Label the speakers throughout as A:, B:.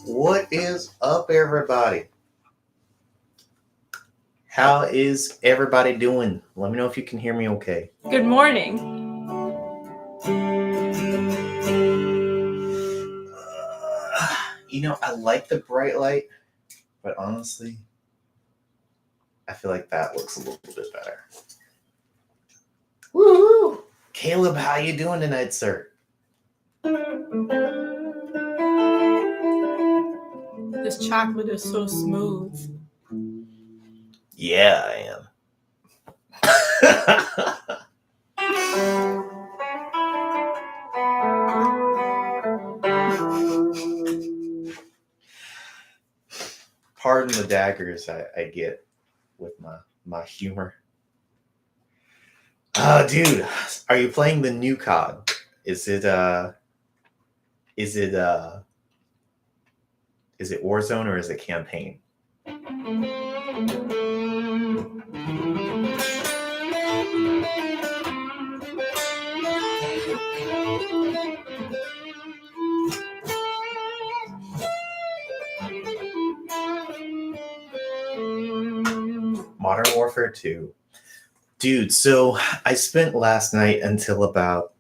A: What is up, everybody? How is everybody doing? Let me know if you can hear me okay.
B: Good morning.
A: I like the bright light, but honestly, I feel like that looks a little bit better. Woohoo! Caleb, how you doing tonight, sir?
B: This chocolate is so smooth.
A: Yeah, I am. Pardon the daggers I get with my humor. Dude, are you playing the new COD? Is it Warzone or is it campaign? Modern Warfare 2. Dude, so I spent last night until about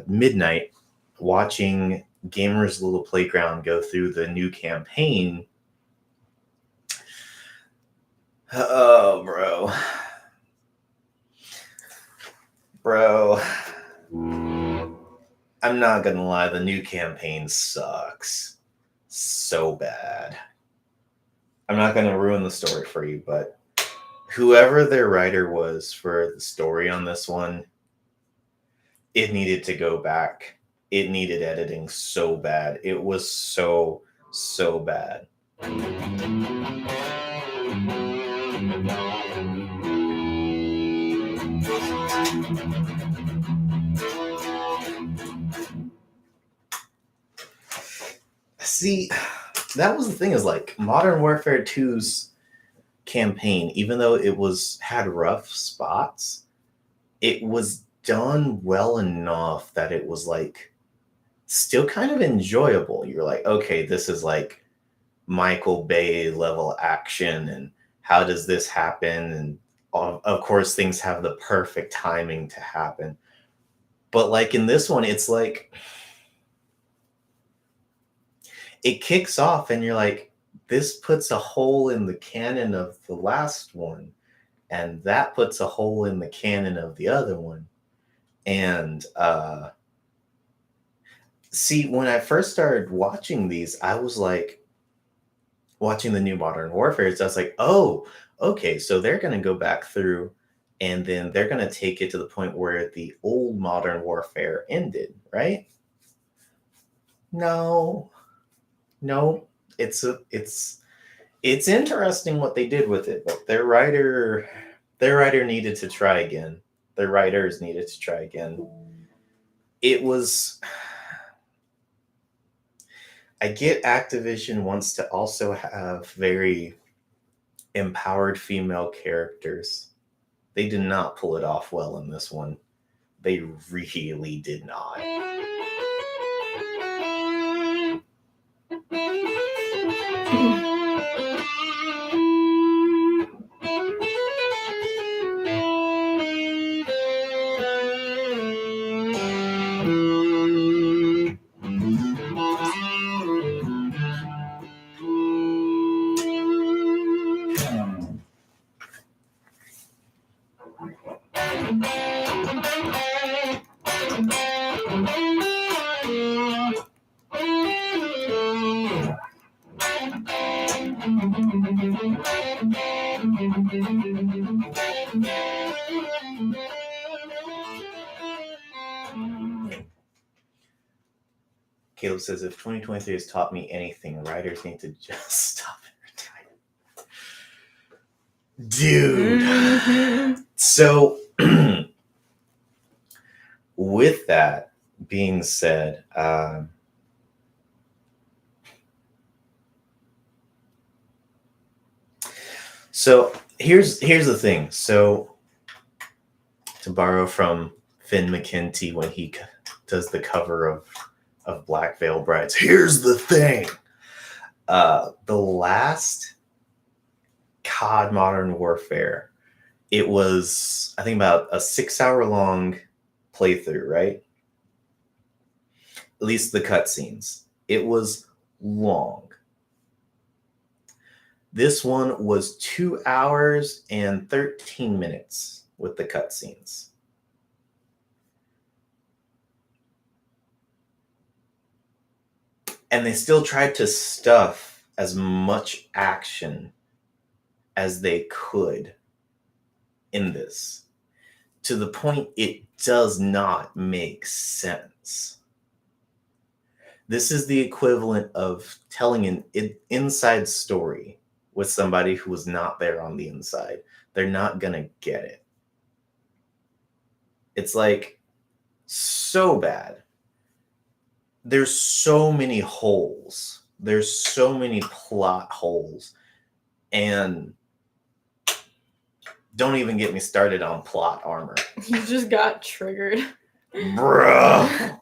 A: midnight watching Gamers Little Playground go through the new campaign. Oh, bro. I'm not gonna lie, the new campaign sucks so bad. I'm not gonna ruin the story for you, but whoever their writer was for the story on this one, it needed to go back. It needed editing so bad. It was so bad. See, that was the thing, is like Modern Warfare 2's campaign, even though it had rough spots, it was done well enough that it was like still kind of enjoyable. You're like, okay, this is like Michael Bay level action, and how does this happen? And of course things have the perfect timing to happen. But like in this one, it's like it kicks off and you're like, this puts a hole in the canon of the last one, and that puts a hole in the canon of the other one. And see, when I first started watching these, I was like, watching the new Modern Warfare, so I was like, oh, okay, so they're going to go back through and then they're going to take it to the point where the old Modern Warfare ended, right? No, it's interesting what they did with it, but their writer needed to try again. Their writers needed to try again. It was, I get Activision wants to also have very empowered female characters. They did not pull it off well in this one. They really did not. Caleb says, if 2023 has taught me anything, writers need to just stop and retire. Dude. Mm-hmm. So, with that being said, so here's the thing. So, to borrow from Finn McKenty when he does the cover of of Black Veil Brides. Here's the thing. The last COD Modern Warfare, it was, I think, about a 6-hour long playthrough, right? At least the cutscenes. It was long. This one was 2 hours and 13 minutes with the cutscenes. And they still tried to stuff as much action as they could in this, to the point it does not make sense. This is the equivalent of telling an inside story with somebody who was not there on the inside. They're not gonna get it. It's like so bad. There's so many holes. There's so many plot holes. And don't even get me started on plot armor.
B: You just got triggered.
A: Bruh.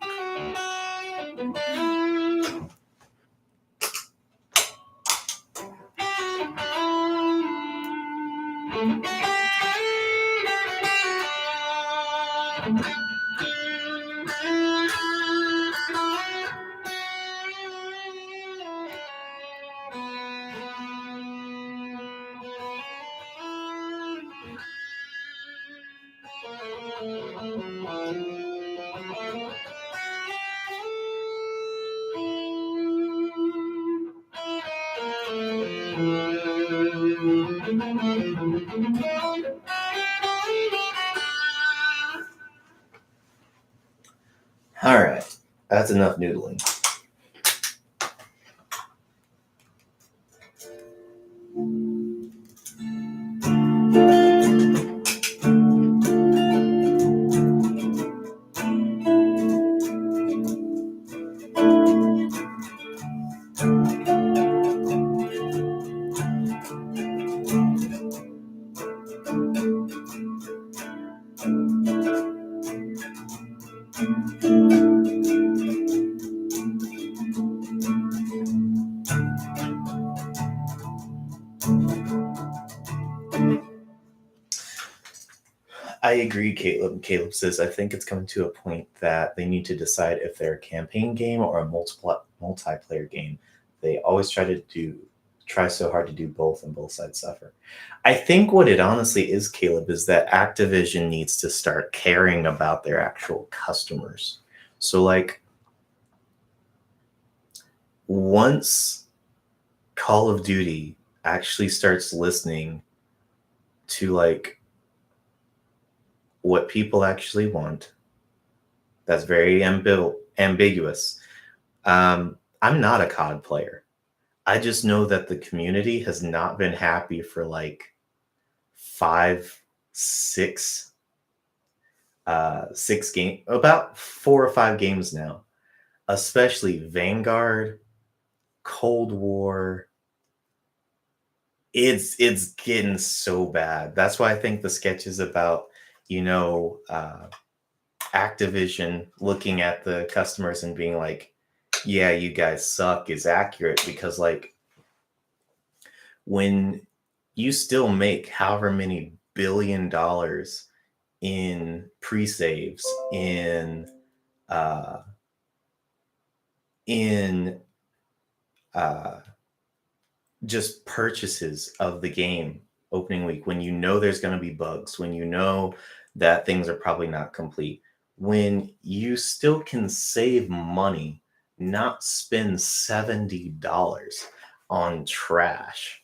A: All right, that's enough noodling. I agree, Caleb. Caleb says, I think it's coming to a point that they need to decide if they're a campaign game or a multiplayer game. They always try so hard to do both, and both sides suffer. I think what it honestly is, Caleb, is that Activision needs to start caring about their actual customers. So, like, once Call of Duty actually starts listening to, like, what people actually want, that's very ambiguous. I'm not a COD player. I just know that the community has not been happy for like 6 games, about 4 or 5 games now, especially Vanguard, Cold War. It's getting so bad. That's why I think the sketches about, Activision looking at the customers and being like, yeah, you guys suck, is accurate, because like when you still make however many $billion in pre-saves, in just purchases of the game opening week, when you know there's going to be bugs, when you know that things are probably not complete, when you still can save money, not spend $70 on trash.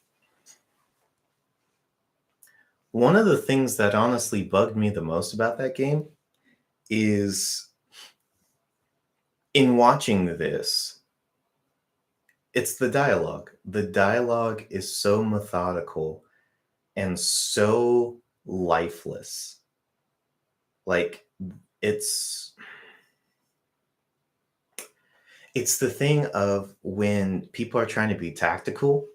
A: One of the things that honestly bugged me the most about that game is, in watching this, it's the dialogue. The dialogue is so methodical and so lifeless. Like, it's the thing of when people are trying to be tactical.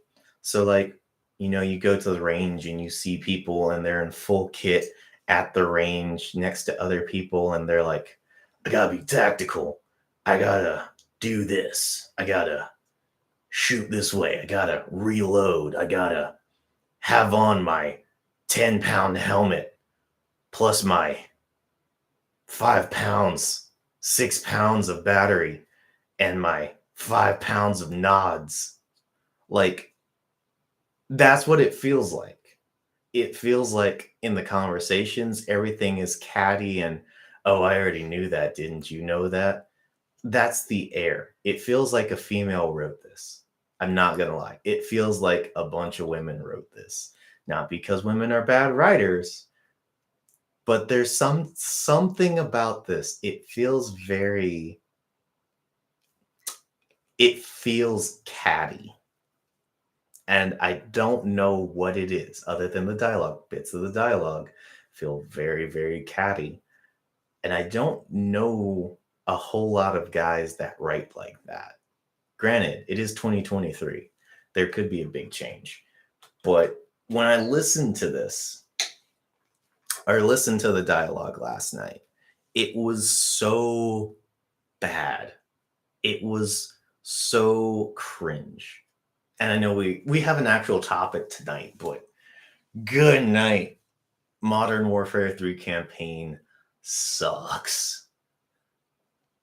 A: So like, you go to the range and you see people and they're in full kit at the range next to other people, and they're like, I gotta be tactical. I gotta do this. I gotta shoot this way. I gotta reload. I gotta have on my 10-pound helmet plus my 5 pounds, 6 pounds of battery, and my 5 pounds of nods. Like, that's what it feels like. It feels like in the conversations, everything is catty and, oh, I already knew that. Didn't you know that? That's the air. It feels like a female wrote this. I'm not going to lie. It feels like a bunch of women wrote this. Not because women are bad writers, but there's something about this. It feels catty. And I don't know what it is other than the dialogue. Bits of the dialogue feel very, very catty. And I don't know a whole lot of guys that write like that. Granted, it is 2023. There could be a big change. But when I listened to this, or listened to the dialogue last night, it was so bad. It was so cringe. And I know we have an actual topic tonight, but good night. Modern Warfare 3 campaign sucks.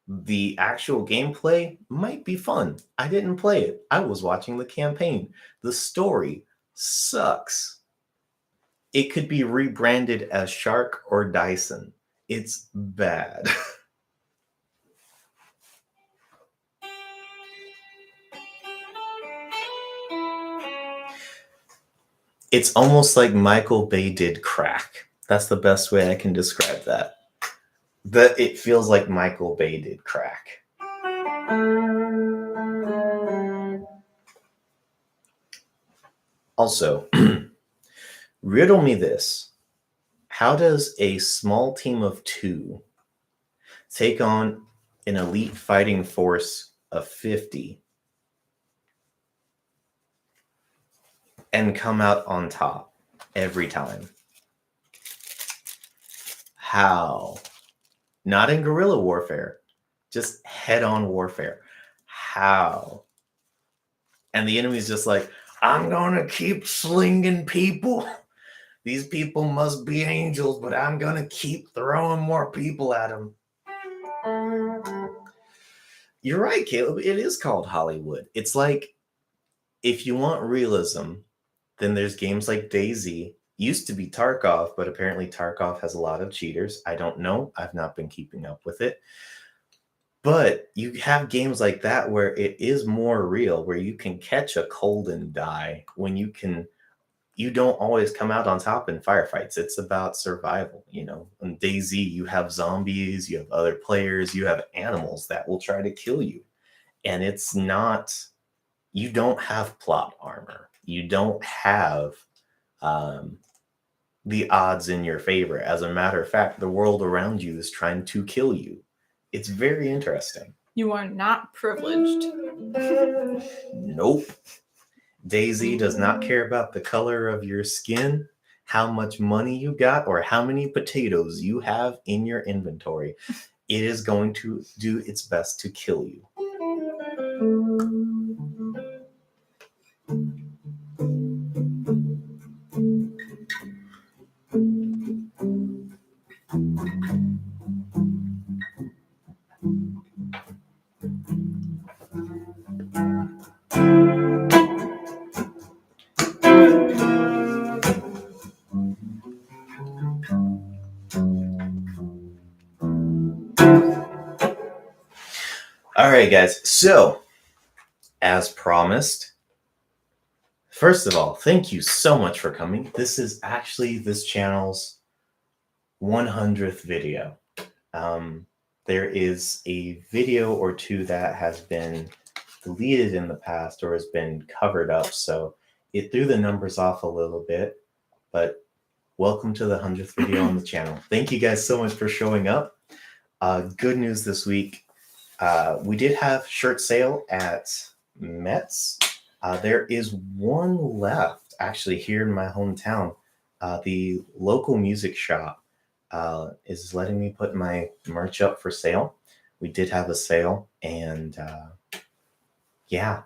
A: The actual gameplay might be fun. I didn't play it. I was watching the campaign. The story sucks. It could be rebranded as Shark or Dyson. It's bad. It's almost like Michael Bay did crack. That's the best way I can describe that. It feels like Michael Bay did crack. Also, riddle me this. How does a small team of 2 take on an elite fighting force of 50 and come out on top every time? How? Not in guerrilla warfare, just head-on warfare. How? And the enemy's just like, I'm gonna keep slinging people. These people must be angels, but I'm gonna keep throwing more people at them. You're right, Caleb. It is called Hollywood. It's like, if you want realism, then there's games like DayZ. Used to be Tarkov, but apparently Tarkov has a lot of cheaters. I don't know. I've not been keeping up with it. But you have games like that where it is more real, where you can catch a cold and die, when you don't always come out on top in firefights. It's about survival, you know. In DayZ, you have zombies, you have other players, you have animals that will try to kill you. And it's not, you don't have plot armor. You don't have the odds in your favor. As a matter of fact, the world around you is trying to kill you. It's very interesting.
B: You are not privileged.
A: Nope. DayZ does not care about the color of your skin, how much money you got, or how many potatoes you have in your inventory. It is going to do its best to kill you. All right, guys. So, as promised, first of all, thank you so much for coming. This is actually this channel's 100th video. There is a video or two that has been deleted in the past or has been covered up, so it threw the numbers off a little bit, but welcome to the 100th video on the channel. Thank you guys so much for showing up. Good news this week. We did have shirt sale at Mets. There is one left actually here in my hometown. The local music shop is letting me put my merch up for sale. We did have a sale, and yeah,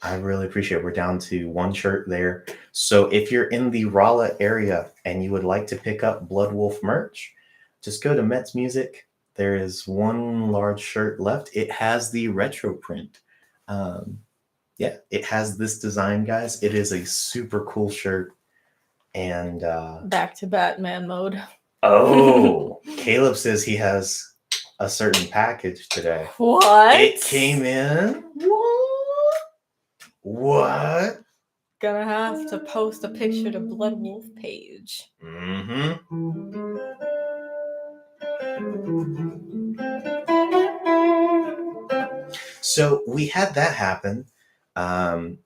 A: I really appreciate it. We're down to one shirt there. So if you're in the Rolla area and you would like to pick up Blood Wolf merch, just go to Mets Music. There is one large shirt left. It has the retro print. Yeah, it has this design, guys. It is a super cool shirt. And
B: Back to Batman mode.
A: oh, Caleb says he has a certain package today.
B: What?
A: It came in. What?
B: Gonna have to post a picture to Blood Wolf page.
A: So we had that happen.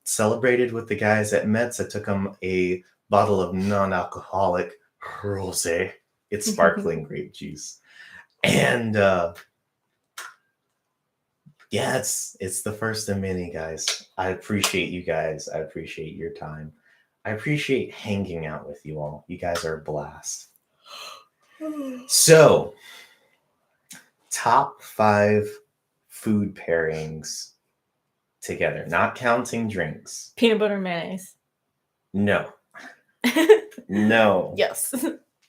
A: Celebrated with the guys at Mets. I took them a bottle of non-alcoholic rosé. It's sparkling grape juice, and yeah, it's the first of many, guys. I appreciate you guys. I appreciate your time. I appreciate hanging out with you all. You guys are a blast. So, top 5 food pairings together, not counting drinks.
B: Peanut butter and mayonnaise.
A: No. No.
B: Yes.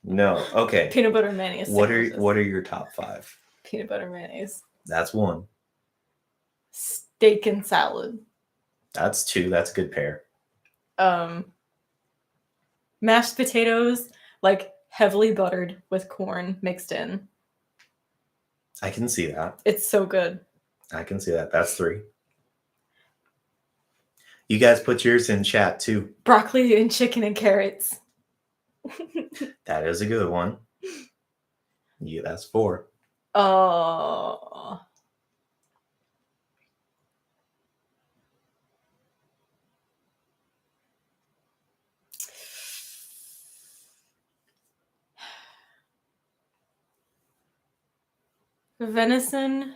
A: No. Okay.
B: Peanut butter and mayonnaise.
A: What are your top 5?
B: Peanut butter and mayonnaise.
A: That's 1.
B: Steak and salad.
A: That's 2. That's a good pair.
B: Mashed potatoes, like heavily buttered with corn mixed in.
A: I can see that.
B: It's so good.
A: I can see that. That's 3. You guys put yours in chat too.
B: Broccoli and chicken and carrots.
A: That is a good one. Yeah, that's 4.
B: Oh. Venison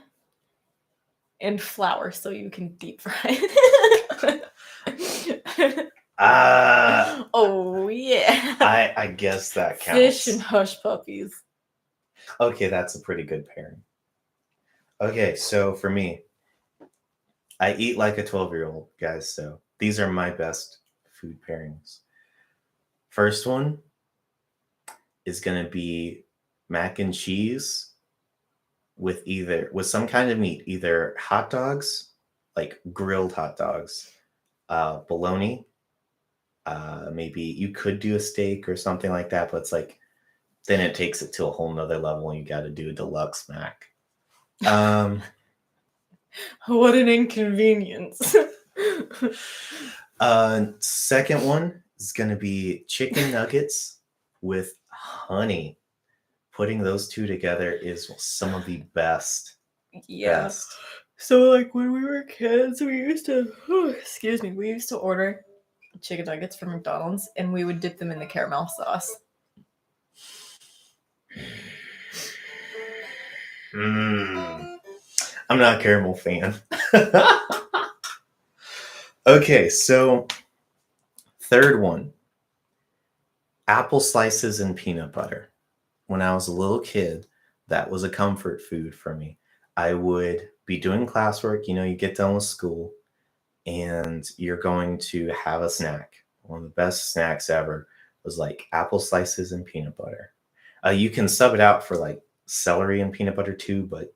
B: and flour so you can deep fry it. Oh yeah.
A: I guess that counts.
B: Fish and hush puppies.
A: Okay, that's a pretty good pairing. Okay, so for me, I eat like a 12-year-old, guys, so these are my best food pairings. First one is going to be mac and cheese with some kind of meat, either hot dogs, like grilled hot dogs, bologna, maybe you could do a steak or something like that, but it's like, then it takes it to a whole nother level and you got to do a deluxe mac.
B: What an inconvenience.
A: Second one is going to be chicken nuggets with honey. Putting those two together is some of the best.
B: Yeah.
A: Best.
B: So like when we were kids, we used to order chicken nuggets from McDonald's and we would dip them in the caramel sauce.
A: I'm not a caramel fan. Okay, so third one, apple slices and peanut butter. When I was a little kid, that was a comfort food for me. I would be doing classwork, you get done with school, and you're going to have a snack. One of the best snacks ever was like apple slices and peanut butter. You can sub it out for like celery and peanut butter too, but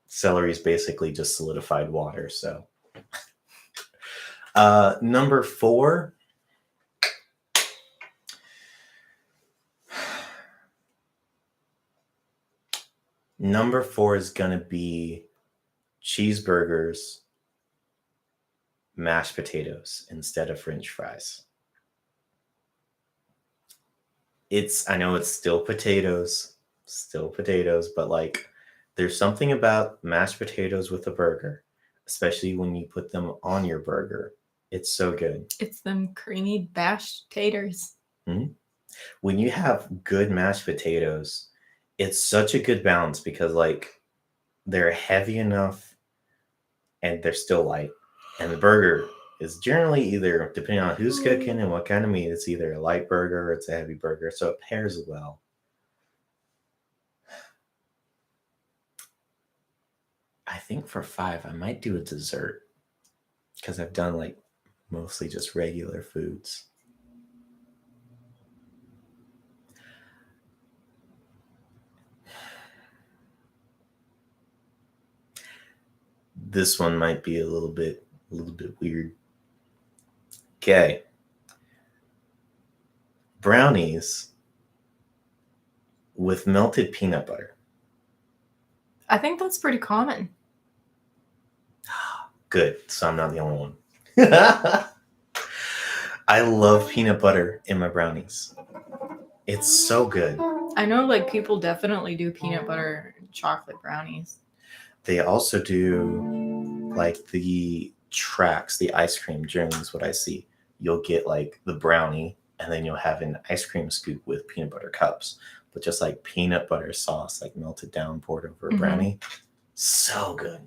A: celery is basically just solidified water. So number 4. Number 4 is going to be cheeseburgers, mashed potatoes instead of French fries. I know it's still potatoes, but like there's something about mashed potatoes with a burger, especially when you put them on your burger. It's so good.
B: It's them creamy bashed taters.
A: Mm-hmm. When you have good mashed potatoes, it's such a good balance because like they're heavy enough and they're still light. And the burger is generally either, depending on who's cooking and what kind of meat, it's either a light burger or it's a heavy burger. So it pairs well. think for 5, I might do a dessert because I've done like mostly just regular foods. This one might be a little bit weird. Okay. Brownies with melted peanut butter.
B: I think that's pretty common.
A: Good. So I'm not the only one. I love peanut butter in my brownies. It's so good.
B: I know, like, people definitely do peanut butter and chocolate brownies.
A: They also do like the tracks, the ice cream journeys, what I see. You'll get like the brownie and then you'll have an ice cream scoop with peanut butter cups, but just like peanut butter sauce, like melted down, poured over a brownie. So good.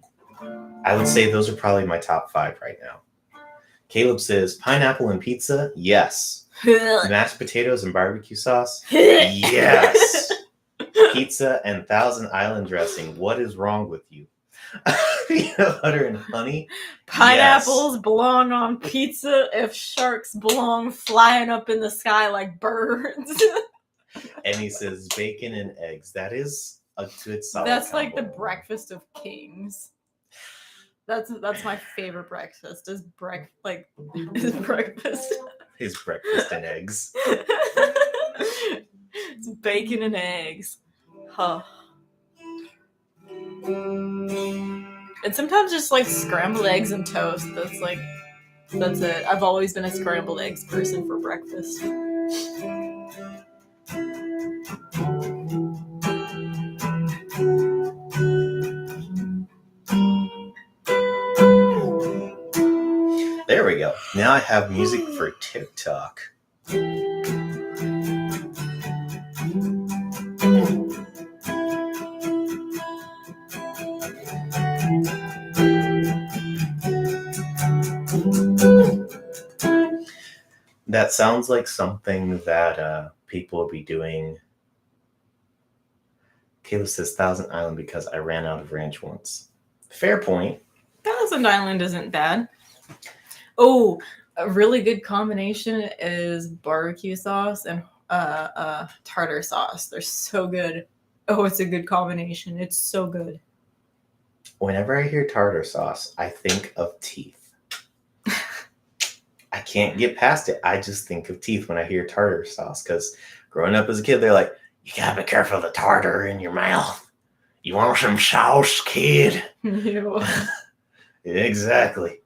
A: I would say those are probably my top 5 right now. Caleb says pineapple and pizza. Yes. Mashed potatoes and barbecue sauce. Yes. Pizza and Thousand Island dressing. What is wrong with you? Peanut butter and honey.
B: Pineapples belong on pizza if sharks belong flying up in the sky like birds.
A: And he says bacon and eggs. That is a good solid
B: That's
A: combo.
B: like the breakfast of kings. That's my favorite breakfast. Is breakfast.
A: His breakfast and eggs.
B: It's bacon and eggs. Huh. And sometimes just like scrambled eggs and toast. That's it. I've always been a scrambled eggs person for breakfast.
A: There we go. Now I have music for TikTok. That sounds like something that people would be doing. Kayla says Thousand Island because I ran out of ranch once. Fair point.
B: Thousand Island isn't bad. Oh, a really good combination is barbecue sauce and tartar sauce. They're so good. Oh, it's a good combination. It's so good.
A: Whenever I hear tartar sauce, I think of teeth. I can't get past it. I just think of teeth when I hear tartar sauce because growing up as a kid, they're like, you gotta be careful of the tartar in your mouth. You want some sauce, kid?
B: Ew.
A: Exactly.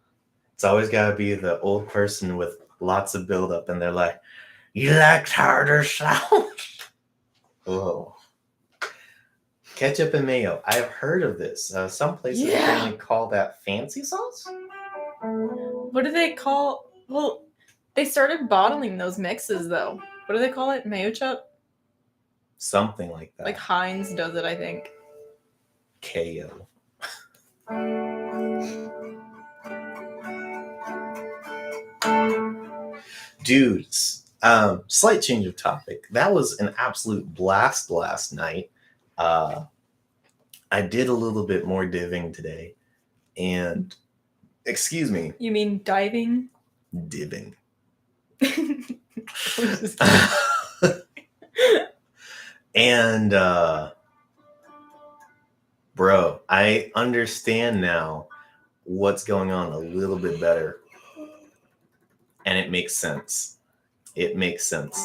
A: It's always gotta be the old person with lots of buildup, and they're like, you like tartar sauce? Oh. Ketchup and mayo. I've heard of this. Some places apparently call that fancy sauce.
B: What do they call? Well, they started bottling those mixes though. What do they call it? Mayo chup?
A: Something like that.
B: Like Heinz does it, I think.
A: KO. Dudes, slight change of topic. That was an absolute blast last night. I did a little bit more diving today, and excuse me.
B: You mean diving?
A: Diving. And bro, I understand now what's going on a little bit better, and it makes sense. It makes sense.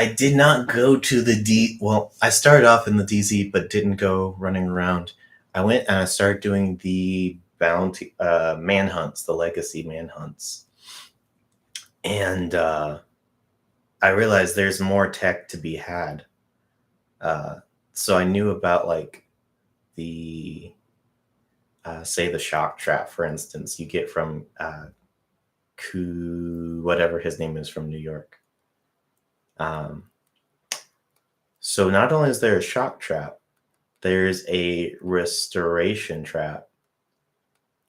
A: I did not go to the well, I started off in the DZ but didn't go running around. I went and I started doing the bounty manhunts, the legacy manhunts. And I realized there's more tech to be had. So I knew about like the say the shock trap, for instance, you get from whatever his name is from New York. So not only is there a shock trap, there's a restoration trap,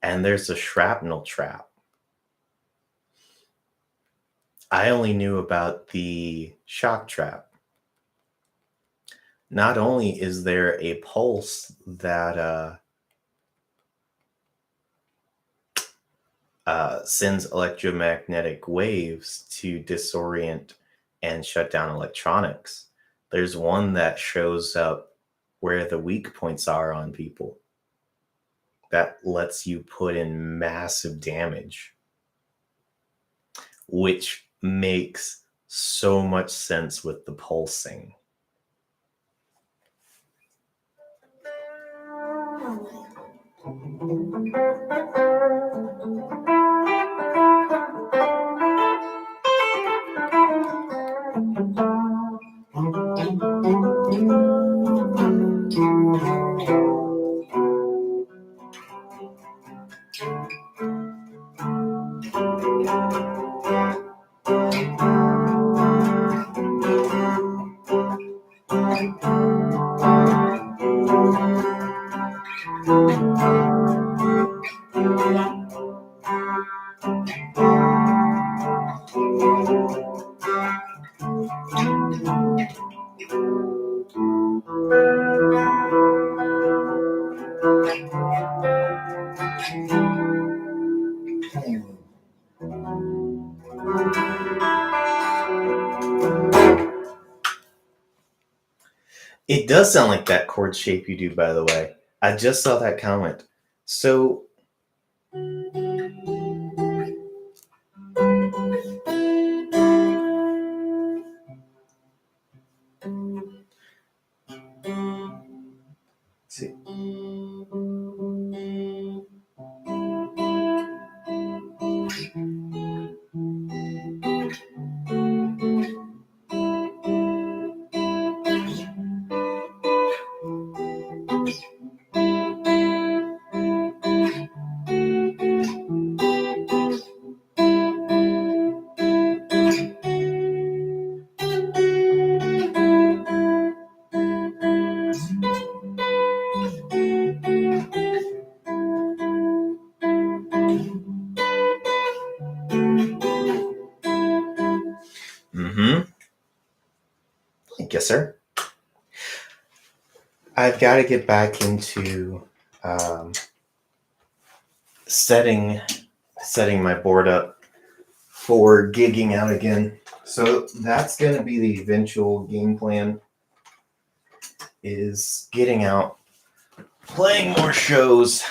A: and there's a shrapnel trap. I only knew about the shock trap. Not only is there a pulse that sends electromagnetic waves to disorient and shut down electronics, there's one that shows up where the weak points are on people that lets you put in massive damage, which makes so much sense with the pulsing. It does sound like that chord shape you do, by the way. I just saw that comment. So see. Yes, sir. I've got to get back into setting my board up for gigging out again. So that's going to be the eventual game plan, is getting out, playing more shows,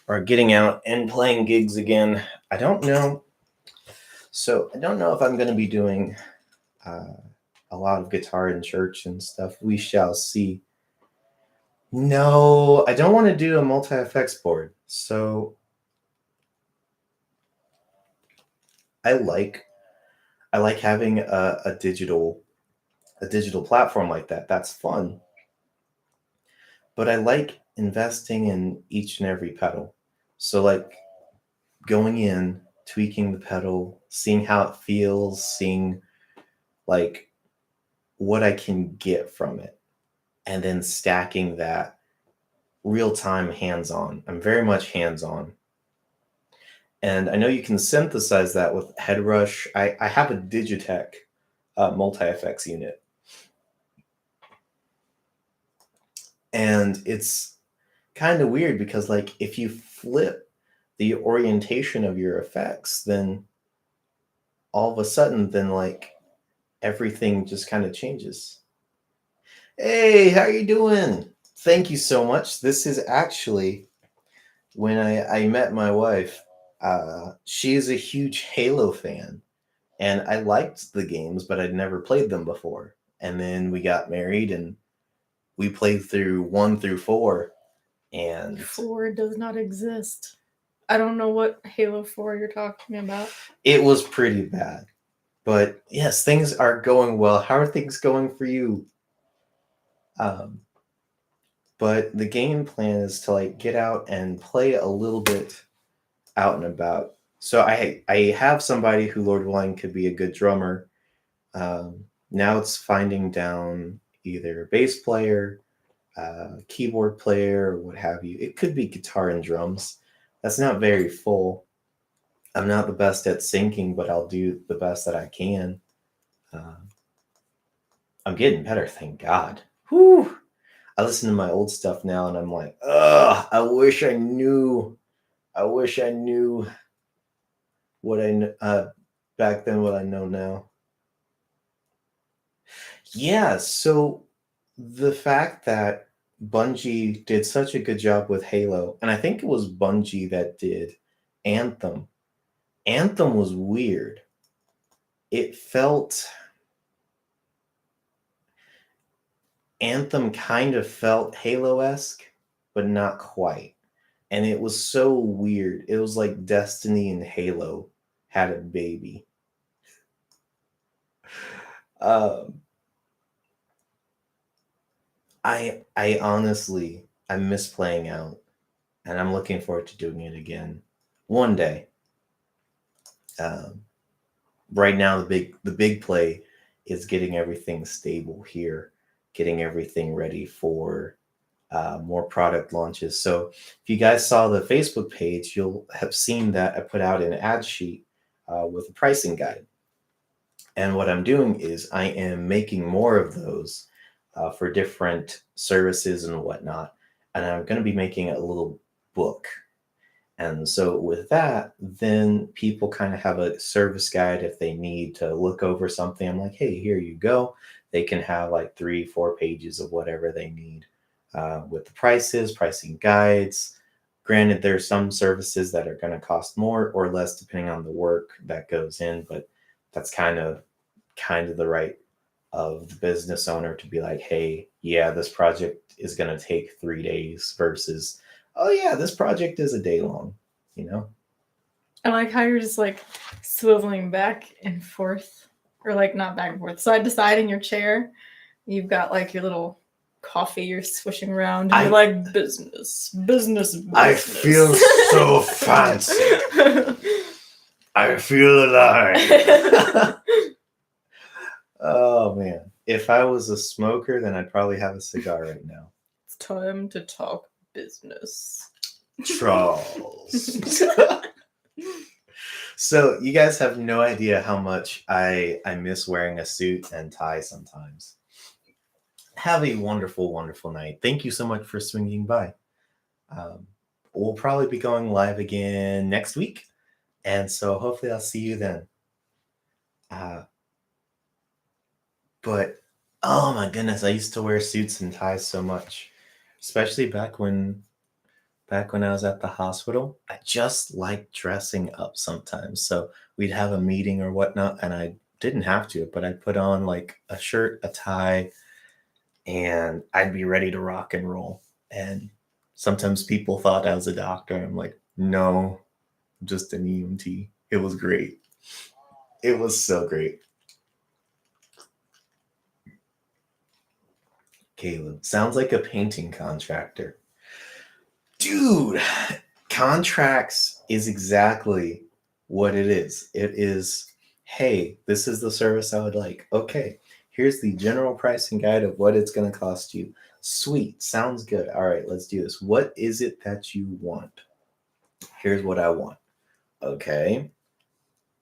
A: or getting out and playing gigs again. I don't know. So I don't know if I'm going to be doing a lot of guitar in church and stuff. We shall see. No, I don't want to do a multi-effects board. So I like having a digital platform like that. That's fun. But I like investing in each and every pedal. So like going in, tweaking the pedal, seeing how it feels, seeing like what I can get from it, and then stacking that real time hands-on. I'm very much hands-on. And I know you can synthesize that with Headrush. I have a Digitech multi-effects unit. And it's kind of weird because like if you flip the orientation of your effects, then all of a sudden then like everything just kind of changes. Hey, how you doing? Thank you so much. This is actually when I met my wife. She is a huge Halo fan, And I liked the games, but I'd never played them before. And then we got married and we played through 1 through 4. And
B: 4 does not exist. I don't know what Halo 4 you're talking about.
A: it was pretty bad. But yes, things are going well. How are things going for you? But the game plan is to like get out and play a little bit out and about. So I have somebody who, Lord willing, could be a good drummer. Now it's finding down either a bass player, keyboard player, or what have you. It could be guitar and drums. That's not very full. I'm not the best at syncing, but I'll do the best that I can. I'm getting better, thank God. Whew. I listen to my old stuff now, and I'm like, ugh, I wish I knew what I back then, what I know now. Yeah, so the fact that Bungie did such a good job with Halo, and I think it was Bungie that did Anthem. Anthem was weird. It felt Anthem kind of felt Halo-esque, but not quite. And it was so weird. It was like Destiny and Halo had a baby. I honestly I miss playing out, and I'm looking forward to doing it again one day. Right now, the big play is getting everything stable here, getting everything ready for more product launches. So if you guys saw the Facebook page, you'll have seen that I put out an ad sheet with a pricing guide. And what I'm doing is I am making more of those for different services and whatnot. And I'm going to be making a little book. And so with that, then people kind of have a service guide if they need to look over something. I'm like, hey, here you go. They can have like 3-4 pages of whatever they need with the prices, pricing guides. Granted, there's some services that are going to cost more or less depending on the work that goes in, but that's kind of the right of the business owner to be like, hey, yeah, this project is going to take 3 days versus, oh yeah, this project is a day long, you know?
B: I like how you're just like swiveling back and forth, or like not back and forth, side to side in your chair. You've got like your little coffee you're swishing around. And you're like, business.
A: I feel so fancy. I feel alive. Oh man. If I was a smoker, then I'd probably have a cigar right now.
B: It's time to talk business.
A: Charles. So you guys have no idea how much I miss wearing a suit and tie sometimes. Have a wonderful, wonderful night. Thank you so much for swinging by. We'll probably be going live again next week. And so hopefully I'll see you then. But oh my goodness, I used to wear suits and ties so much, especially back when I was at the hospital. I just liked dressing up sometimes. So we'd have a meeting or whatnot, and I didn't have to, but I'd put on like a shirt, a tie, and I'd be ready to rock and roll. And sometimes people thought I was a doctor. I'm like, no, I'm just an EMT. It was great. It was so great. Caleb, sounds like a painting contractor. Dude, contracts is exactly what it is. It is, hey, this is the service I would like. Okay, here's the general pricing guide of what it's going to cost you. Sweet, sounds good. All right, let's do this. What is it that you want? Here's what I want. Okay,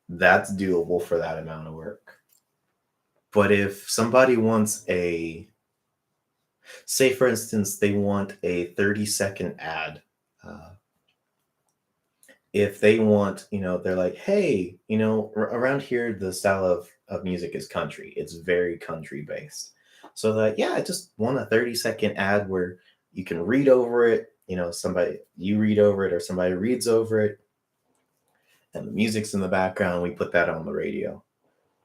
A: that's doable for that amount of work. But if somebody wants say for instance, they want a 30-second ad. If they want, they're like, hey, around here, the style of music is country. It's very country based. So that, yeah, I just want a 30-second ad where you can read over it. You read over it or somebody reads over it. And the music's in the background. We put that on the radio.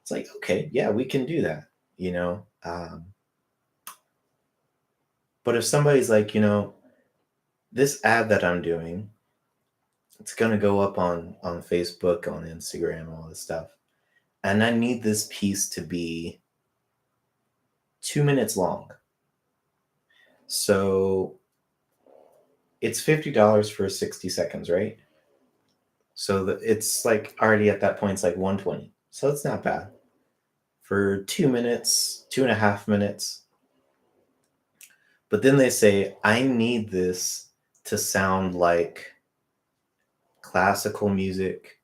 A: It's like, okay, yeah, we can do that, you know. But if somebody's like, this ad that I'm doing, it's gonna go up on Facebook, on Instagram, all this stuff, and I need this piece to be 2 minutes long. So it's $50 for 60 seconds, right? So it's like already at that point, it's like 120. So it's not bad for 2 minutes, 2.5 minutes. But then they say, I need this to sound like classical music,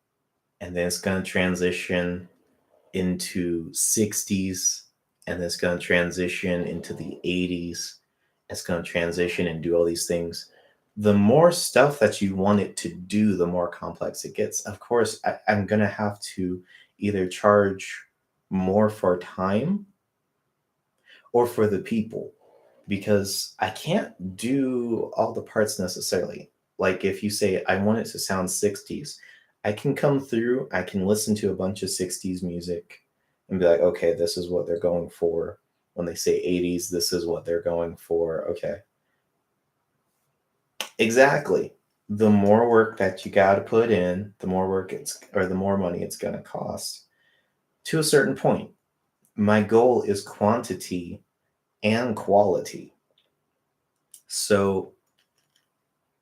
A: and then it's going to transition into 60s, and then it's going to transition into the 80s. It's going to transition and do all these things. The more stuff that you want it to do, the more complex it gets. Of course, I'm going to have to either charge more for time or for the people, because I can't do all the parts necessarily. Like if you say I want it to sound 60s, I can come through, I can listen to a bunch of 60s music and be like, okay, this is what they're going for. When they say 80s, this is what they're going for. Okay. Exactly. The more work that you got to put in, the more work or the more money it's going to cost to a certain point. My goal is quantity and quality. So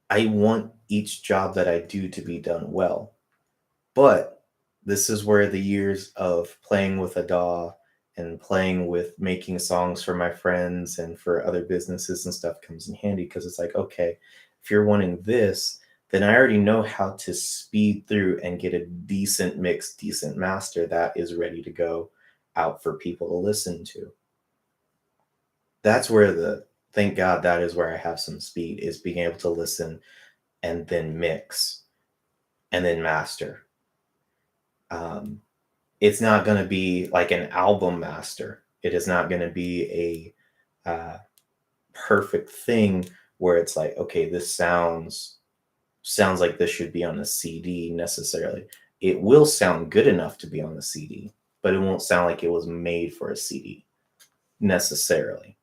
A: I want each job that I do to be done well. But this is where the years of playing with a DAW and playing with making songs for my friends and for other businesses and stuff comes in handy, because it's like, okay, if you're wanting this, then I already know how to speed through and get a decent mix, decent master that is ready to go out for people to listen to. That's where thank God that is where I have some speed, is being able to listen and then mix and then master. It's not going to be like an album master. It is not going to be a perfect thing where it's like, okay, this sounds like this should be on a CD necessarily. It will sound good enough to be on the CD, but it won't sound like it was made for a CD necessarily.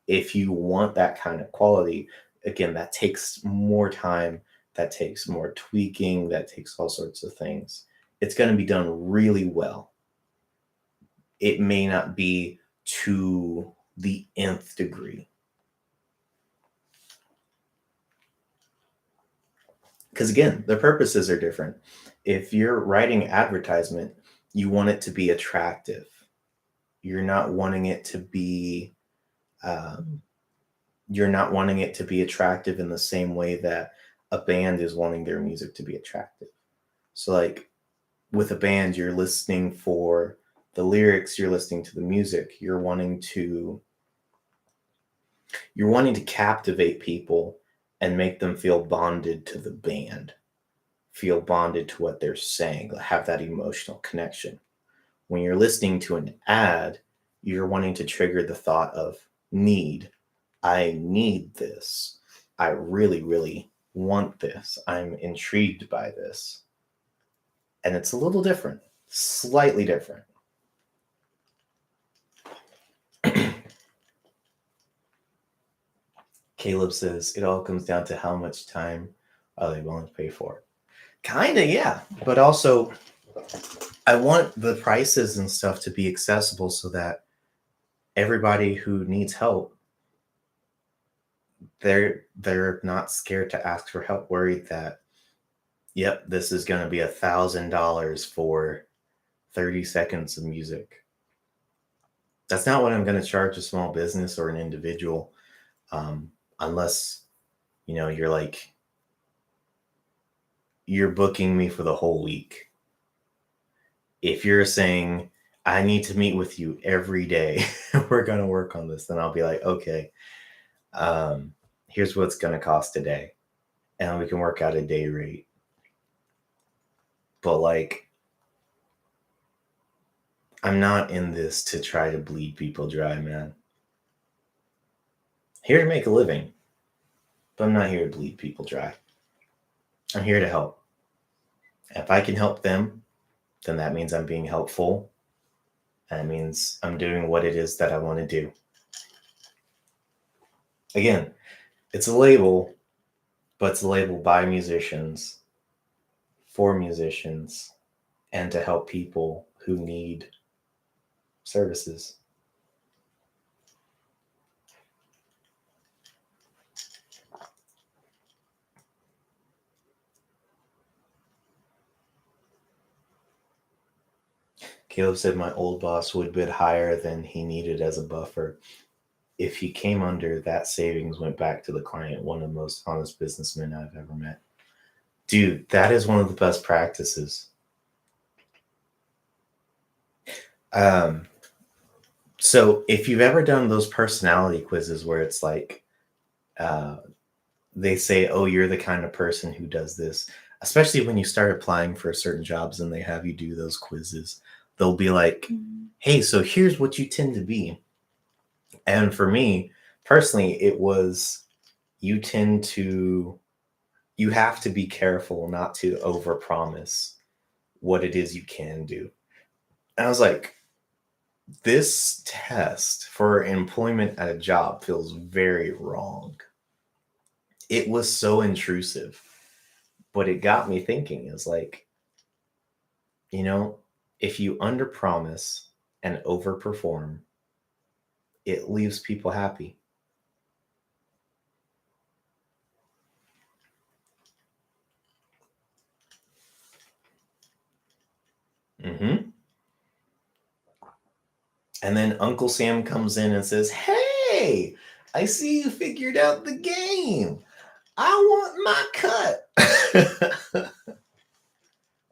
A: If you want that kind of quality, again, that takes more time, that takes more tweaking, that takes all sorts of things. It's going to be done really well. It may not be to the nth degree. Because again, the purposes are different. If you're writing advertisement, you want it to be attractive. You're not wanting it to be attractive in the same way that a band is wanting their music to be attractive. So like with a band, you're listening for the lyrics, you're listening to the music, you're wanting to captivate people and make them feel bonded to the band, feel bonded to what they're saying, have that emotional connection. When you're listening to an ad, you're wanting to trigger the thought of need. I need this. I really, really want this. I'm intrigued by this. And it's a little different, slightly different. Caleb says it all comes down to how much time are they willing to pay for it. Kinda, yeah. But also, I want the prices and stuff to be accessible so that everybody who needs help, they're not scared to ask for help, worried that, yep, this is going to be $1,000 for 30 seconds of music. That's not what I'm going to charge a small business or an individual, unless you're like, you're booking me for the whole week. If you're saying I need to meet with you every day, we're going to work on this, then I'll be like, okay, here's what's going to cost a day, and we can work out a day rate. But like, I'm not in this to try to bleed people dry, man. Here to make a living, but I'm not here to bleed people dry. I'm here to help. If I can help them, then that means I'm being helpful. That means I'm doing what it is that I want to do. Again, it's a label, but it's a label by musicians, for musicians, and to help people who need services. Caleb said my old boss would bid higher than he needed as a buffer. If he came under, that savings went back to the client, one of the most honest businessmen I've ever met. Dude, that is one of the best practices. So if you've ever done those personality quizzes where it's like, they say, oh, you're the kind of person who does this, especially when you start applying for certain jobs and they have you do those quizzes, they'll be like, hey, so here's what you tend to be. And for me personally, it was you have to be careful not to overpromise what it is you can do. And I was like, this test for employment at a job feels very wrong. It was so intrusive, but it got me thinking. It's like, if you underpromise and overperform, it leaves people happy. Mm-hmm. And then Uncle Sam comes in and says, hey, I see you figured out the game. I want my cut.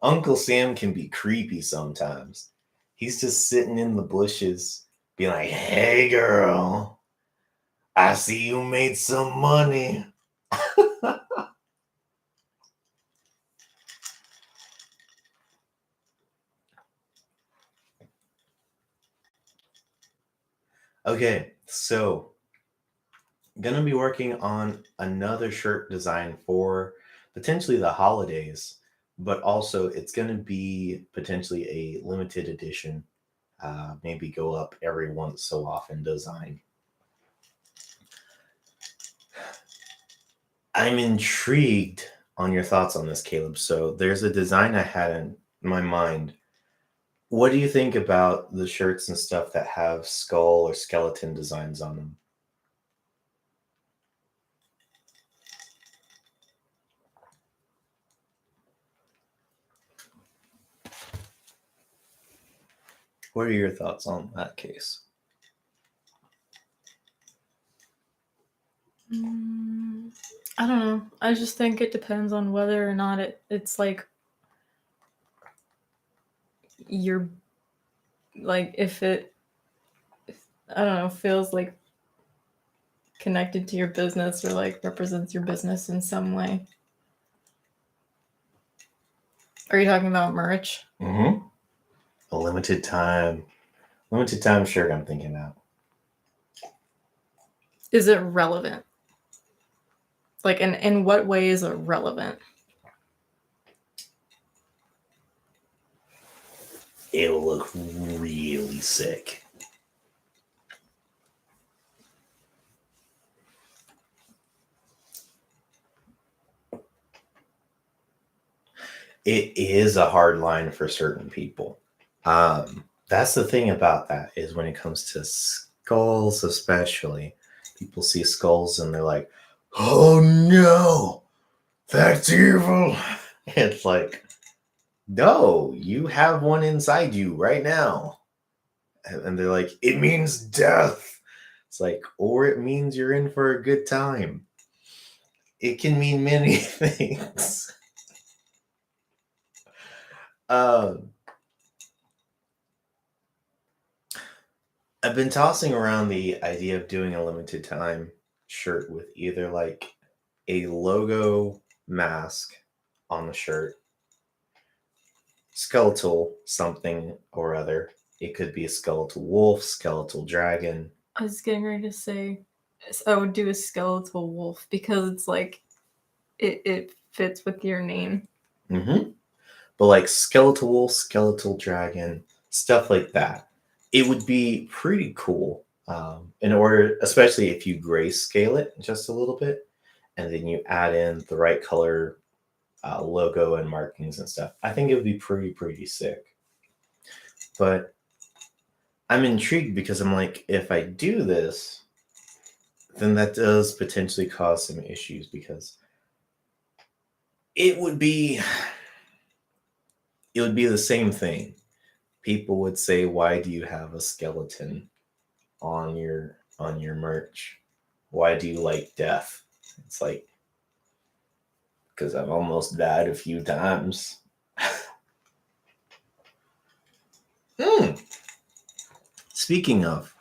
A: Uncle Sam can be creepy sometimes. He's just sitting in the bushes, being like, hey, girl, I see you made some money. Okay, so I'm going to be working on another shirt design for potentially the holidays, but also it's going to be potentially a limited edition, maybe go up every once so often design. I'm intrigued on your thoughts on this, Caleb. So there's a design I had in my mind. What do you think about the shirts and stuff that have skull or skeleton designs on them? What are your thoughts on that case?
B: I don't know. I just think it depends on whether or not it's like you're like if it I don't know, feels like connected to your business or like represents your business in some way. Are you talking about merch?
A: Mm-hmm. A limited time shirt I'm thinking about.
B: Is it relevant? Like in what way is it relevant?
A: It'll look really sick. It is a hard line for certain people. That's the thing about that is when it comes to skulls, especially, people see skulls and they're like, oh no, that's evil. It's like, no, you have one inside you right now. And they're like, it means death. It's like, or it means you're in for a good time. It can mean many things. I've been tossing around the idea of doing a limited time shirt with either like a logo mask on the shirt, skeletal something or other. It could be a skeletal wolf, skeletal dragon.
B: I was getting ready to say I would do a skeletal wolf because it's like it fits with your name.
A: Mm-hmm. But like skeletal wolf, skeletal dragon, stuff like that. it would be pretty cool. In order, especially if you grayscale it just a little bit, and then you add in the right color logo and markings and stuff. I think it would be pretty sick. But I'm intrigued because I'm like, if I do this, then that does potentially cause some issues because it would be the same thing. People would say, "Why do you have a skeleton on your merch? Why do you like death?" It's like because I've almost died a few times. Mm. Speaking of,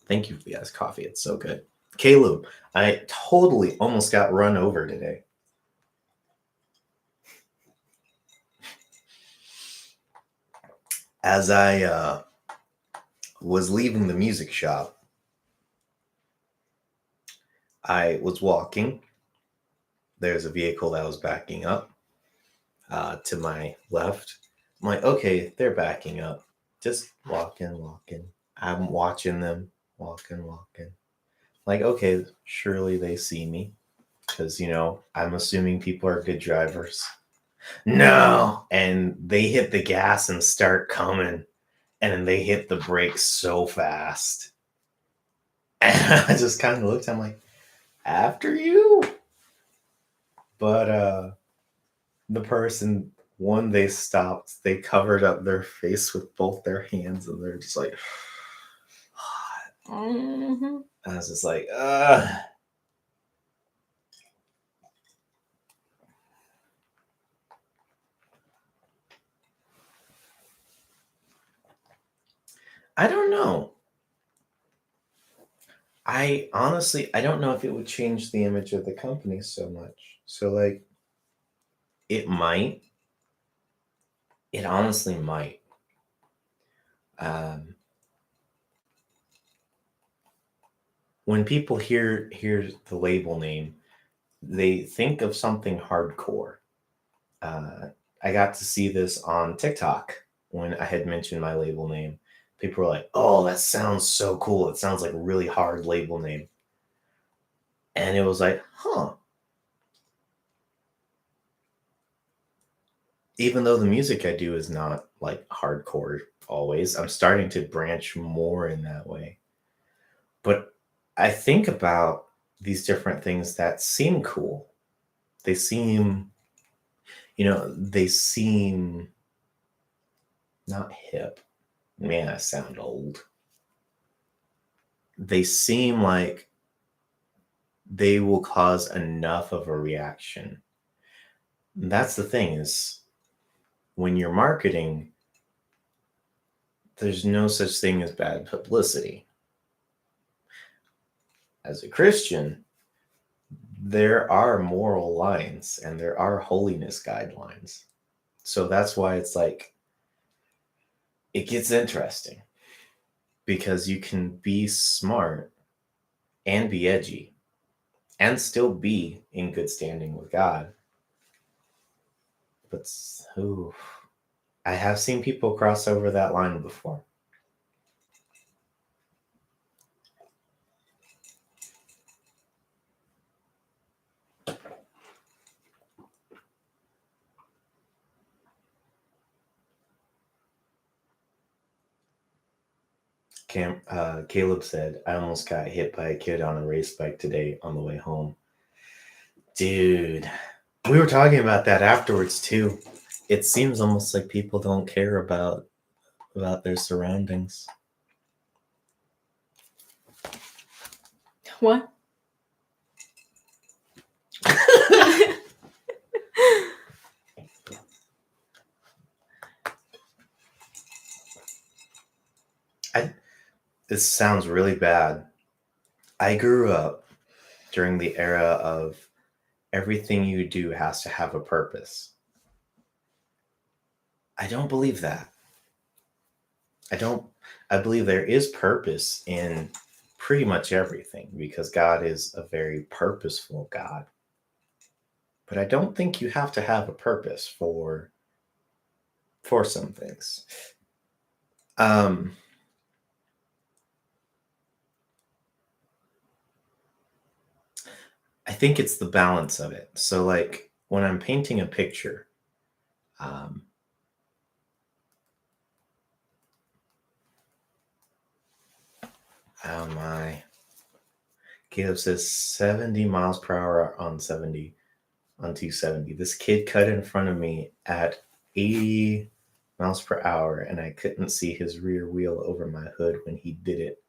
A: thank you for the guys' coffee. It's so good. Caleb, I totally almost got run over today. As I was leaving the music shop, I was walking. There's a vehicle that was backing up to my left. I'm like, okay, they're backing up. Just walking. I'm watching them walking. Like, okay, surely they see me because, I'm assuming people are good drivers. No. And they hit the gas and start coming. And then they hit the brakes so fast. And I just kind of looked, I'm like, after you? But the person, one, they stopped, they covered up their face with both their hands, and they're just like,
B: Mm-hmm.
A: I was just like, ugh. I don't know. I honestly, I don't know if it would change the image of the company so much. So, like, it might. It honestly might. Um, when people hear the label name, they think of something hardcore. Uh, I got to see this on TikTok when I had mentioned my label name. People were like, "Oh, that sounds so cool! It sounds like a really hard label name." And it was like, huh. Even though the music I do is not like hardcore always, I'm starting to branch more in that way. But I think about these different things that seem cool. They seem, they seem not hip. Man, I sound old. They seem like they will cause enough of a reaction. That's the thing is when you're marketing, there's no such thing as bad publicity. As a Christian, there are moral lines and there are holiness guidelines. So that's why it's like it gets interesting because you can be smart and be edgy and still be in good standing with God. But ooh, I have seen people cross over that line before. Caleb said, I almost got hit by a kid on a race bike today on the way home. Dude, we were talking about that afterwards too. It seems almost like people don't care about their surroundings.
B: What?
A: This sounds really bad. I grew up during the era of everything you do has to have a purpose. I don't believe that. I don't I believe there is purpose in pretty much everything because God is a very purposeful God. But I don't think you have to have a purpose for some things. Um I think it's the balance of it. So like when I'm painting a picture, um, oh my, Caleb says 70 miles per hour on 270. This kid cut in front of me at 80 miles per hour, and I couldn't see his rear wheel over my hood when he did it.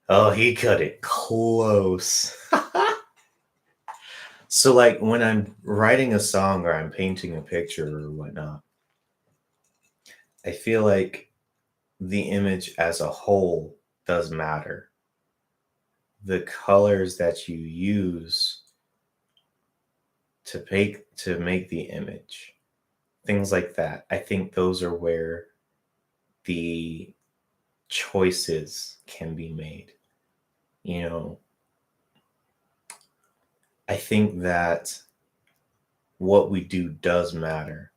A: Oh, he cut it close. So, like, when I'm writing a song or I'm painting a picture or whatnot, I feel like the image as a whole does matter. The colors that you use to make the image, things like that. I think those are where the choices can be made. You know, I think that what we do does matter,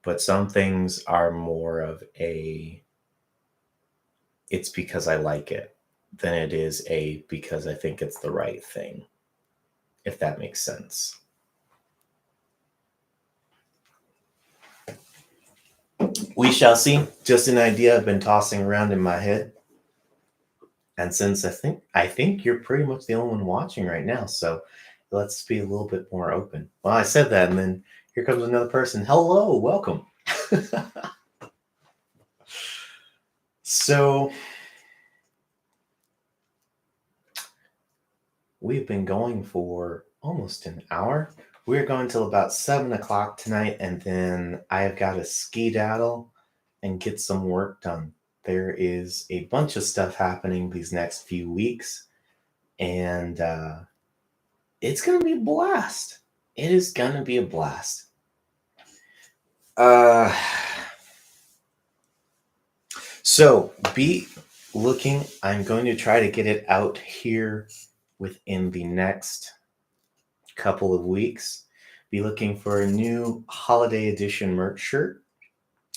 A: but some things are more of a it's because I like it than it is a because I think it's the right thing, if that makes sense. We shall see. Just an idea I've been tossing around in my head. And since I think you're pretty much the only one watching right now, so let's be a little bit more open. Well, I said that, and then here comes another person. Hello, welcome. So we've been going for almost an hour. We're going till about 7 o'clock tonight, and then I've got to skedaddle and get some work done. There is a bunch of stuff happening these next few weeks, and it's going to be a blast. It is going to be a blast. So be looking. I'm going to try to get it out here within the next couple of weeks. Be looking for a new holiday edition merch shirt.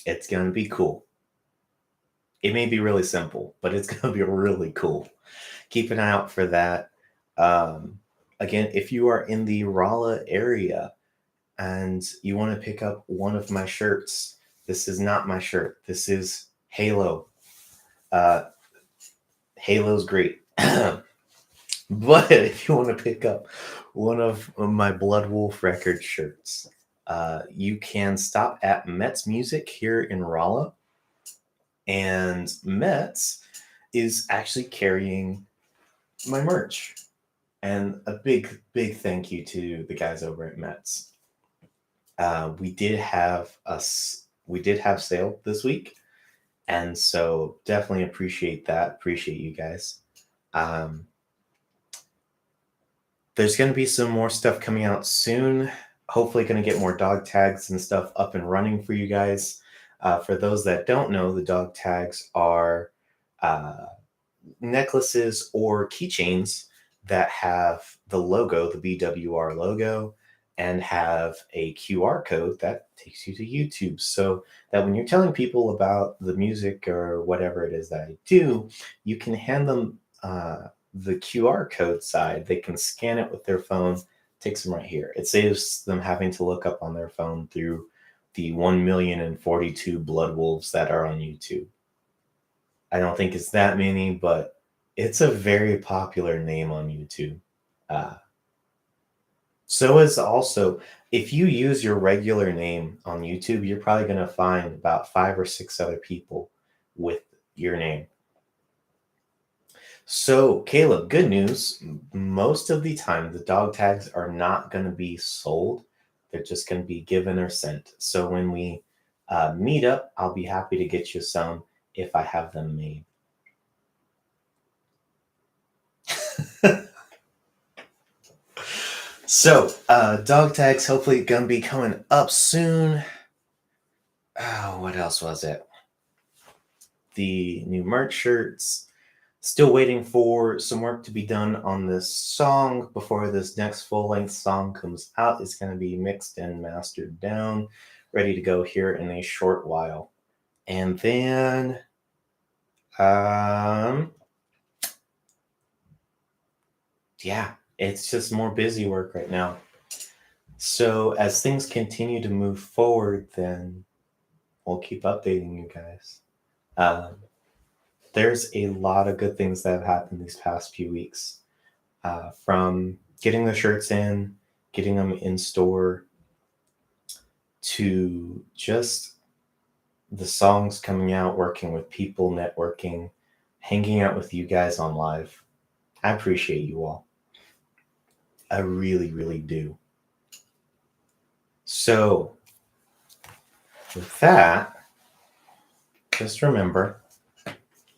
A: It's going to be cool. It may be really simple, but it's going to be really cool. Keep an eye out for that. Again, if you are in the Rolla area and you want to pick up one of my shirts, this is not my shirt. This is Halo. Halo's great. But if you want to pick up one of my Blood Wolf Records shirts, you can stop at Mets Music here in Rolla. And Mets is actually carrying my merch. And a big, big thank you to the guys over at Mets. We did have sale this week, and so definitely appreciate that. Appreciate you guys. There's going to be some more stuff coming out soon. Hopefully, going to get more dog tags and stuff up and running for you guys. For those that don't know, the dog tags are necklaces or keychains that have the logo, the BWR logo, and have a QR code that takes you to YouTube. So that when you're telling people about the music or whatever it is that I do, you can hand them the QR code side. They can scan it with their phone, takes them right here. It saves them having to look up on their phone through the 1,042 blood wolves that are on YouTube. I don't think it's that many, but it's a very popular name on YouTube. So is also, if you use your regular name on YouTube, you're probably going to find about 5 or 6 other people with your name. So, Caleb, good news. Most of the time, the dog tags are not going to be sold. They're just going to be given or sent. So when we meet up, I'll be happy to get you some if I have them made. So, dog tags hopefully going to be coming up soon. Oh, what else was it? The new merch shirts. Still waiting for some work to be done on this song before this next full-length song comes out. It's going to be mixed and mastered down, ready to go here in a short while. And then, yeah, It's just more busy work right now. So as things continue to move forward, then we'll keep updating you guys. Um, there's a lot of good things that have happened these past few weeks, from getting the shirts in, getting them in store, to just the songs coming out, working with people, networking, hanging out with you guys on live. I appreciate you all. I really, really do. So, with that, just remember,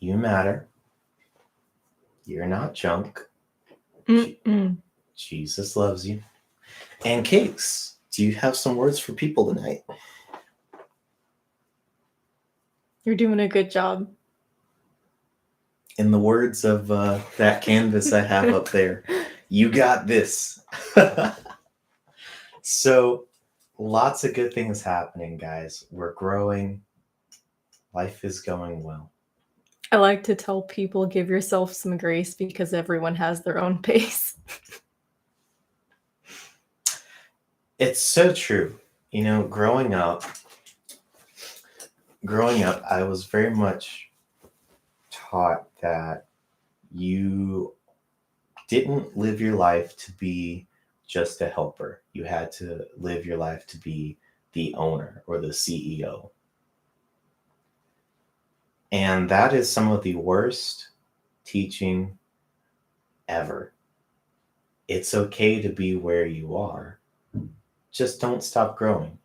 A: you matter. You're not junk.
B: Mm-mm.
A: Jesus loves you. And Cakes, do you have some words for people tonight?
B: You're doing a good job.
A: In the words of that canvas I have up there, you got this. So, lots of good things happening, guys. We're growing. Life is going well.
B: I like to tell people give yourself some grace because everyone has their own pace.
A: It's so true. You know, growing up, I was very much taught that you didn't live your life to be just a helper. You had to live your life to be the owner or the CEO. And that is some of the worst teaching ever. It's okay to be where you are. Just don't stop growing.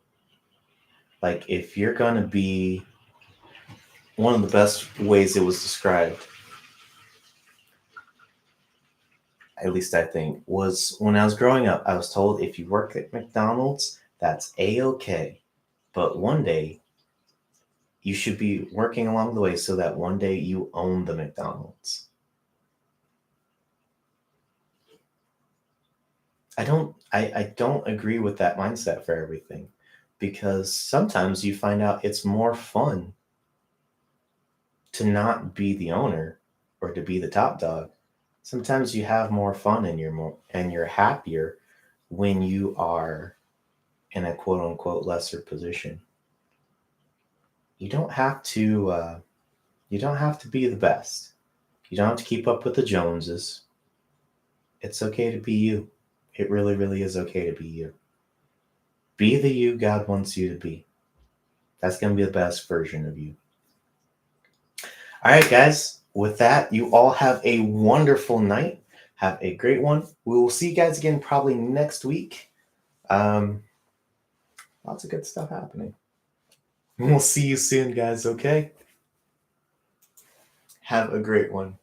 A: Like, if you're going to be, one of the best ways it was described, at least I think, was when I was growing up, I was told if you work at McDonald's, that's A-okay. But one day, you should be working along the way so that one day you own the McDonald's. I don't agree with that mindset for everything, because sometimes you find out it's more fun to not be the owner or to be the top dog. Sometimes you have more fun and you're happier when you are in a quote unquote lesser position. You don't have to you don't have to be the best. You don't have to keep up with the Joneses. It's okay to be you. It really, really is okay to be you. Be the you God wants you to be. That's going to be the best version of you. All right, guys. With that, you all have a wonderful night. Have a great one. We will see you guys again probably next week. Lots of good stuff happening. We'll see you soon, guys, okay? Have a great one.